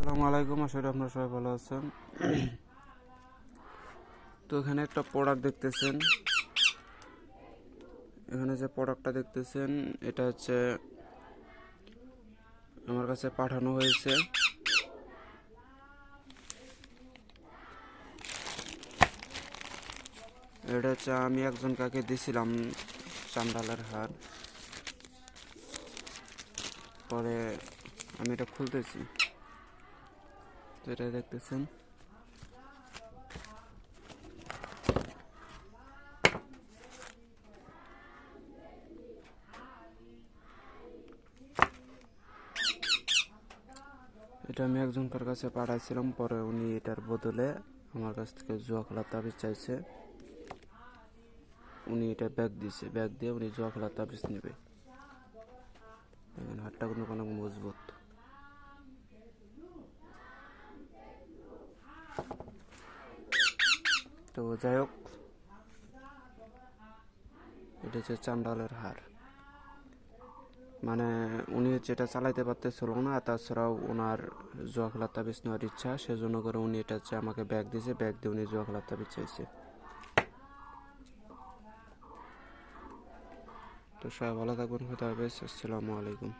আসসালামু আলাইকুম, আশা করি আপনারা সবাই ভালো আছেন। তো এখানে একটা প্রোডাক্ট দেখতেছেন, এখানে যে প্রোডাক্টটা দেখতেছেন এটা হচ্ছে আমার কাছে পাঠানো হয়েছে। এটা হচ্ছে আমি একজন কাকে দিছিলাম চান্ডালের হার, পরে আমি এটা খুলতেছি। তো এটা দেখতেছেন, এটা আমি একজনকার কাছে পাঠাইছিলাম, পরে উনি এটার বদলে আমার কাছ থেকে জুয়া খেলার তাবিজ চাইছে। উনি এটা ব্যাগ দিয়েছে, ব্যাগ দিয়ে উনি জুয়া খেলার তাবিজ নেবে। দেখেন হাতটা কিন্তু অনেক মজবুত। তো যাই হোক, এটা হচ্ছে চান্ডালের হার। মানে উনি হচ্ছে এটা চালাইতে পারতেছিল না, তাছাড়াও ওনার জুয়া খেলার তাবিজ নেওয়ার ইচ্ছা, সেজন্য করে উনি এটা হচ্ছে আমাকে ব্যাগ দিয়েছে, ব্যাগ দিয়ে উনি জুয়া খেলার তাবিজ চাইছে। তো সবাই ভালো থাকবেন, কথা হবে, আসসালামু আলাইকুম।